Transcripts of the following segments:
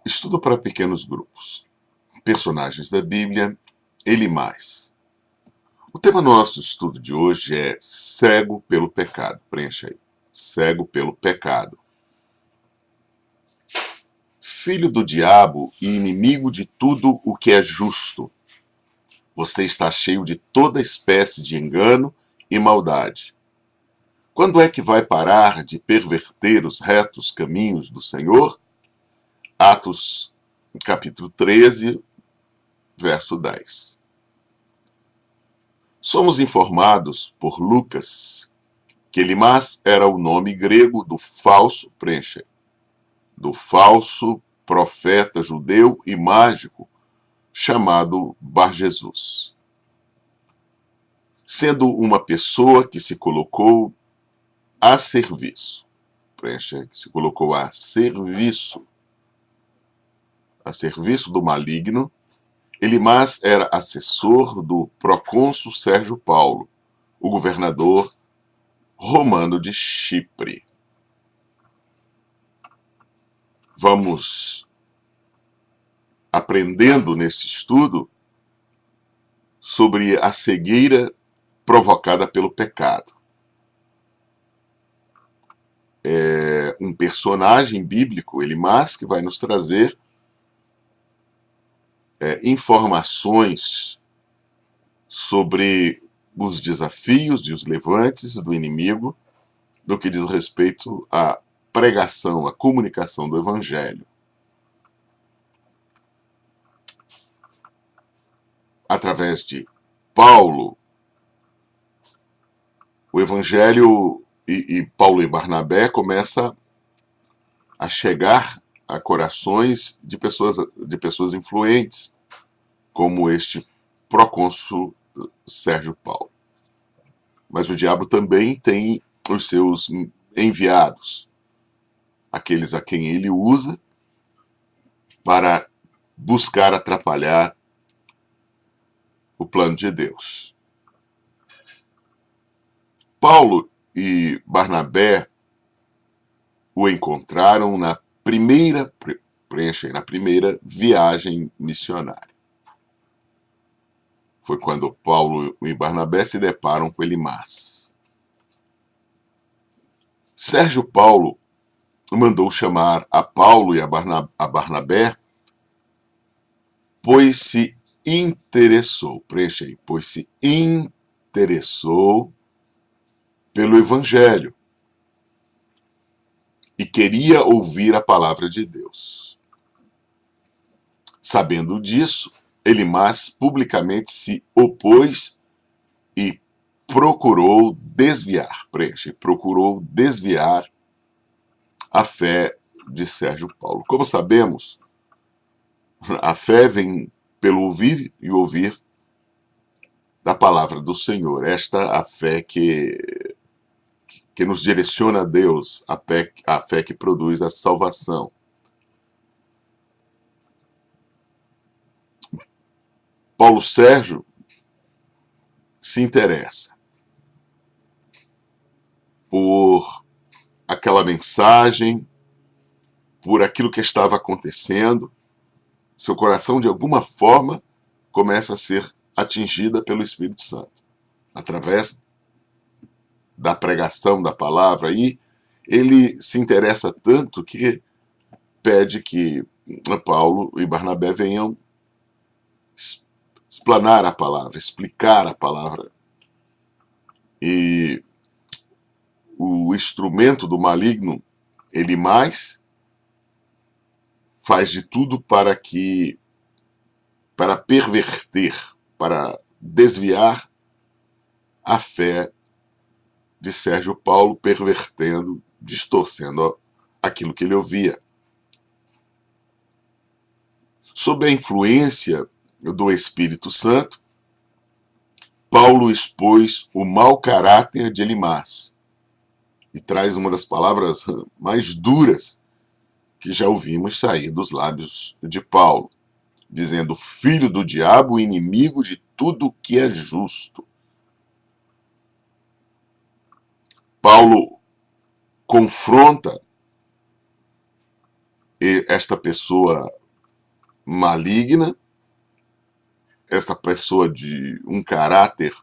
Estudo para pequenos grupos. Personagens da Bíblia, Elimás. O tema do nosso estudo de hoje é cego pelo pecado. Preencha aí. Cego pelo pecado. Filho do diabo e inimigo de tudo o que é justo. Você está cheio de toda espécie de engano e maldade. Quando é que vai parar de perverter os retos caminhos do Senhor? Atos, capítulo 13, verso 10. Somos informados por Lucas que Elimás era o nome grego do falso profeta judeu e mágico chamado Bar-Jesus, sendo uma pessoa que se colocou a serviço. Se colocou a serviço do maligno. Elimás era assessor do procônsul Sérgio Paulo, o governador romano de Chipre. Vamos aprendendo nesse estudo sobre a cegueira provocada pelo pecado. É um personagem bíblico, Elimás, que vai nos trazer informações sobre os desafios e os levantes do inimigo no que diz respeito à pregação, à comunicação do Evangelho. Através de Paulo, o Evangelho e Paulo e Barnabé começa a chegar a corações de pessoas influentes, como este procônsul Sérgio Paulo. Mas o diabo também tem os seus enviados, aqueles a quem ele usa para buscar atrapalhar o plano de Deus. Paulo e Barnabé o encontraram na primeira viagem missionária. Foi quando Paulo e Barnabé se deparam com Elimás. Sérgio Paulo mandou chamar a Paulo e a Barnabé, pois se interessou, pois se interessou pelo Evangelho e queria ouvir a palavra de Deus. Sabendo disso, Elimás publicamente se opôs e procurou desviar a fé de Sérgio Paulo. Como sabemos, a fé vem pelo ouvir e ouvir da palavra do Senhor. Esta a fé que nos direciona a Deus, a fé que produz a salvação. Paulo Sérgio se interessa por aquela mensagem, por aquilo que estava acontecendo. Seu coração, de alguma forma, começa a ser atingida pelo Espírito Santo, através da pregação da palavra. E ele se interessa tanto que pede que Paulo e Barnabé venham explanar a palavra, explicar a palavra. E o instrumento do maligno, Elimás, faz de tudo para perverter, para desviar a fé de Sérgio Paulo, pervertendo, distorcendo aquilo que ele ouvia. Sob a influência do Espírito Santo, Paulo expôs o mau caráter de Elimás e traz uma das palavras mais duras que já ouvimos sair dos lábios de Paulo, dizendo: filho do diabo, inimigo de tudo que é justo. Paulo confronta esta pessoa maligna, essa pessoa de um caráter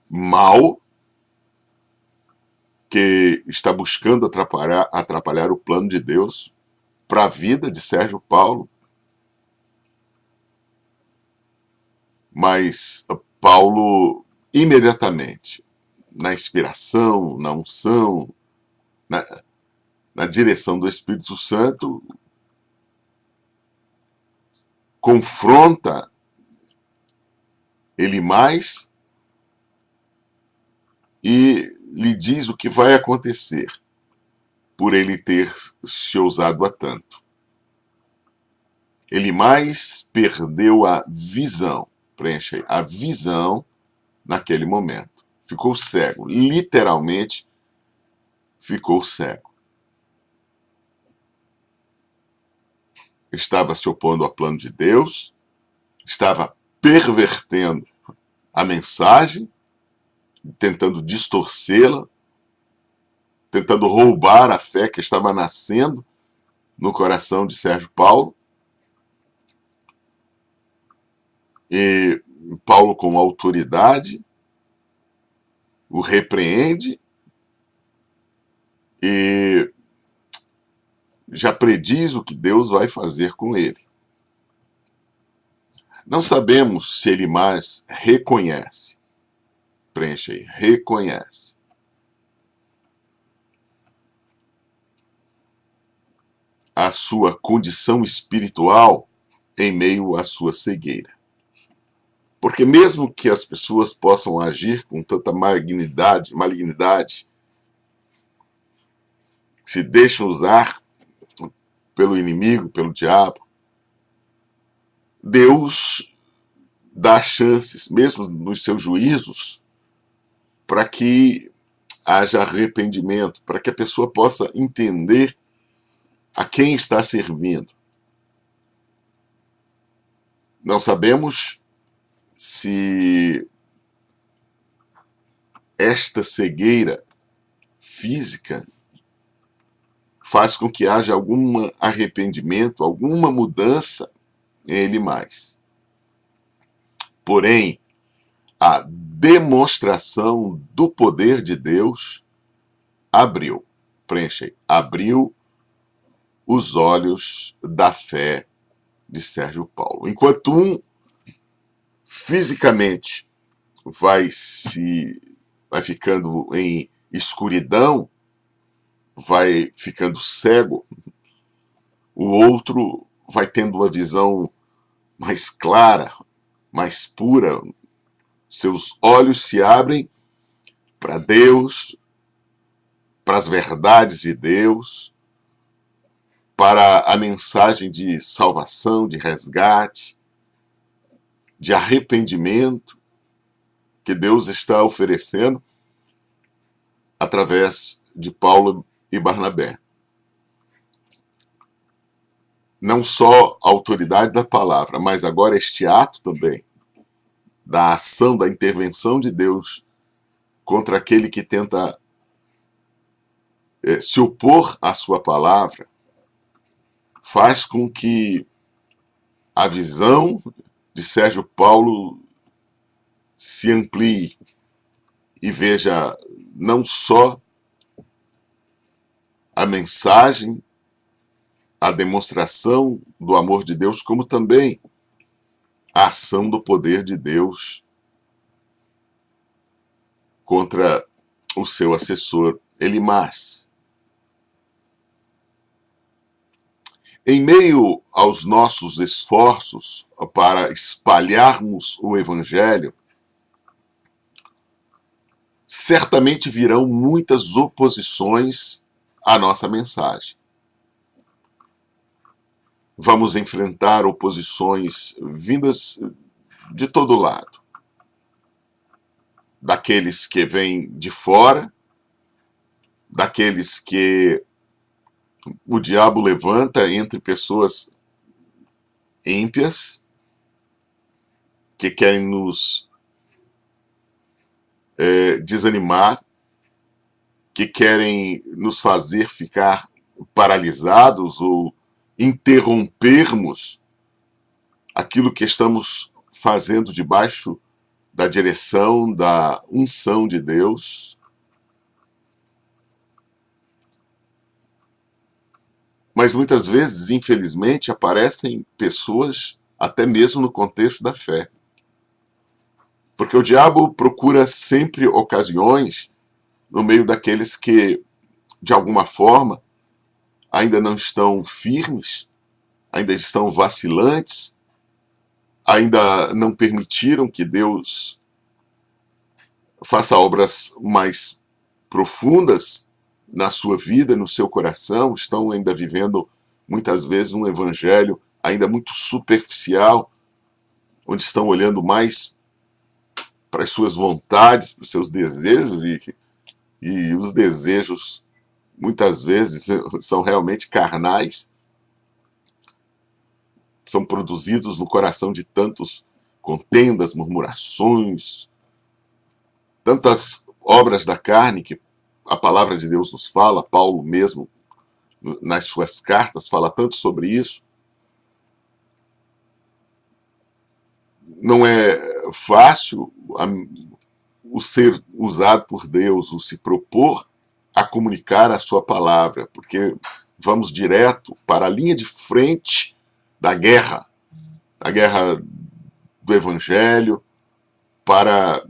mau, que está buscando atrapalhar o plano de Deus para a vida de Sérgio Paulo. Mas Paulo, imediatamente, na inspiração, na unção, na direção do Espírito Santo, confronta Elimás e lhe diz o que vai acontecer por ele ter se ousado a tanto. Elimás perdeu a visão, preenche aí, a visão naquele momento. Ficou cego, literalmente ficou cego. Estava se opondo ao plano de Deus, estava pervertendo a mensagem, tentando distorcê-la, tentando roubar a fé que estava nascendo no coração de Sérgio Paulo. E Paulo, com autoridade, o repreende e já prediz o que Deus vai fazer com ele. Não sabemos se Elimás reconhece. Preenche aí, reconhece. A sua condição espiritual em meio à sua cegueira. Porque mesmo que as pessoas possam agir com tanta malignidade, se deixam usar pelo inimigo, pelo diabo, Deus dá chances, mesmo nos seus juízos, para que haja arrependimento, para que a pessoa possa entender a quem está servindo. Não sabemos se esta cegueira física faz com que haja algum arrependimento, alguma mudança em Elimás. Porém, a demonstração do poder de Deus abriu, preenche aí, abriu os olhos da fé de Sérgio Paulo. Enquanto um fisicamente vai ficando em escuridão, vai ficando cego, o outro vai tendo uma visão mais clara, mais pura, seus olhos se abrem para Deus, para as verdades de Deus, para a mensagem de salvação, de resgate, de arrependimento que Deus está oferecendo através de Paulo e Barnabé. Não só a autoridade da palavra, mas agora este ato também da ação, da intervenção de Deus contra aquele que tenta se opor à sua palavra, faz com que a visão de Sérgio Paulo se amplie e veja não só a mensagem, a demonstração do amor de Deus, como também a ação do poder de Deus contra o seu assessor Elimás. Em meio aos nossos esforços para espalharmos o Evangelho, certamente virão muitas oposições à nossa mensagem. Vamos enfrentar oposições vindas de todo lado. Daqueles que vêm de fora, daqueles que o diabo levanta entre pessoas ímpias, que querem nos desanimar, que querem nos fazer ficar paralisados ou interrompermos aquilo que estamos fazendo debaixo da direção, da unção de Deus. Mas muitas vezes, infelizmente, aparecem pessoas até mesmo no contexto da fé. Porque o diabo procura sempre ocasiões no meio daqueles que, de alguma forma, ainda não estão firmes, ainda estão vacilantes, ainda não permitiram que Deus faça obras mais profundas na sua vida, no seu coração, estão ainda vivendo muitas vezes um evangelho ainda muito superficial, onde estão olhando mais para as suas vontades, para os seus desejos, e os desejos muitas vezes são realmente carnais, são produzidos no coração de tantos contendas, murmurações, tantas obras da carne que a palavra de Deus nos fala. Paulo mesmo, nas suas cartas, fala tanto sobre isso. Não é fácil o ser usado por Deus, o se propor a comunicar a sua palavra, porque vamos direto para a linha de frente da guerra do evangelho, para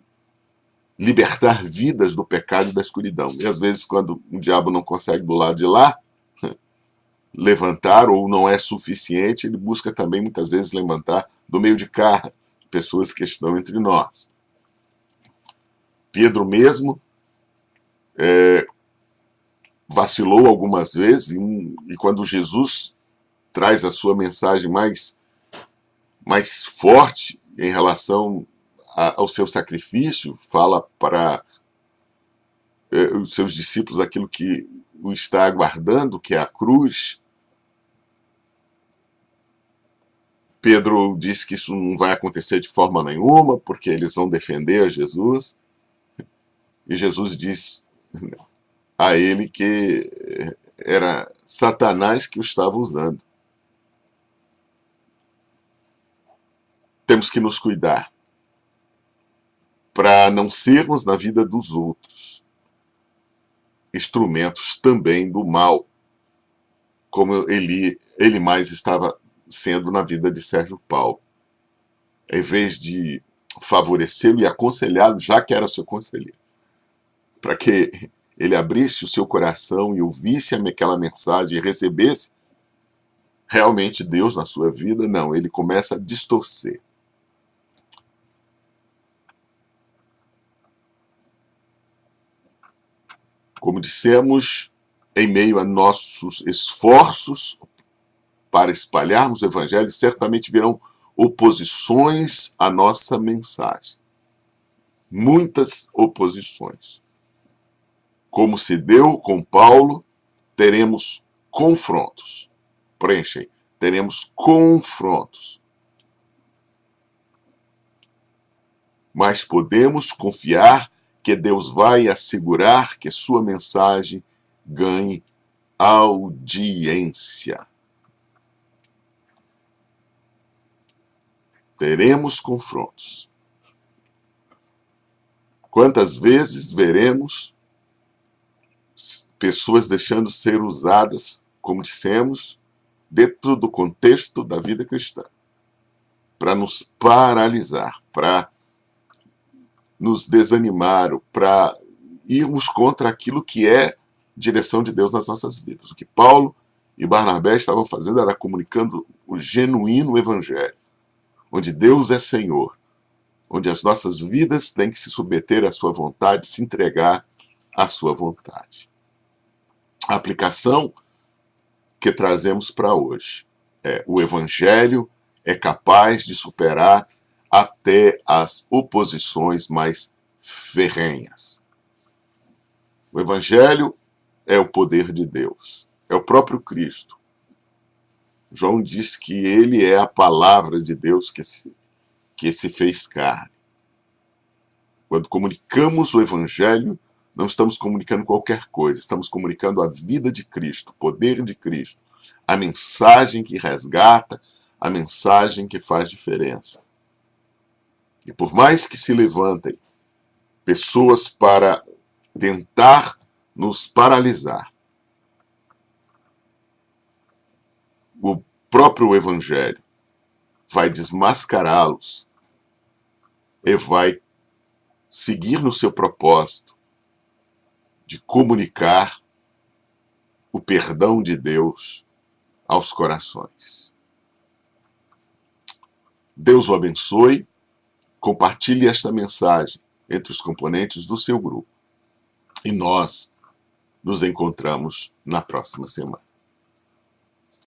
libertar vidas do pecado e da escuridão. E às vezes, quando o diabo não consegue do lado de lá levantar, ou não é suficiente, ele busca também muitas vezes levantar do meio de cá pessoas que estão entre nós. Pedro mesmo vacilou algumas vezes, e quando Jesus traz a sua mensagem mais forte em relação ao seu sacrifício, fala para os seus discípulos aquilo que o está aguardando, que é a cruz. Pedro diz que isso não vai acontecer de forma nenhuma, porque eles vão defender a Jesus. E Jesus diz a ele que era Satanás que o estava usando. Temos que nos cuidar para não sermos na vida dos outros instrumentos também do mal, como ele mais estava sendo na vida de Sérgio Paulo. Em vez de favorecê-lo e aconselhá-lo, já que era seu conselheiro, para que ele abrisse o seu coração e ouvisse aquela mensagem e recebesse realmente Deus na sua vida, não, ele começa a distorcer. Como dissemos, em meio a nossos esforços para espalharmos o evangelho, certamente virão oposições à nossa mensagem. Muitas oposições. Como se deu com Paulo, teremos confrontos. Preenchem. Teremos confrontos. Mas podemos confiar que Deus vai assegurar que sua mensagem ganhe audiência. Teremos confrontos. Quantas vezes veremos pessoas deixando de ser usadas, como dissemos, dentro do contexto da vida cristã, para nos paralisar, para nos desanimar, para irmos contra aquilo que é direção de Deus nas nossas vidas. O que Paulo e Barnabé estavam fazendo era comunicando o genuíno evangelho, onde Deus é Senhor, onde as nossas vidas têm que se submeter à sua vontade, se entregar à sua vontade. A aplicação que trazemos para hoje é: o evangelho é capaz de superar até as oposições mais ferrenhas. O evangelho é o poder de Deus, é o próprio Cristo. João diz que ele é a palavra de Deus que se fez carne. Quando comunicamos o evangelho, não estamos comunicando qualquer coisa, estamos comunicando a vida de Cristo, o poder de Cristo, a mensagem que resgata, a mensagem que faz diferença. E por mais que se levantem pessoas para tentar nos paralisar, o próprio Evangelho vai desmascará-los e vai seguir no seu propósito de comunicar o perdão de Deus aos corações. Deus o abençoe. Compartilhe esta mensagem entre os componentes do seu grupo. E nós nos encontramos na próxima semana.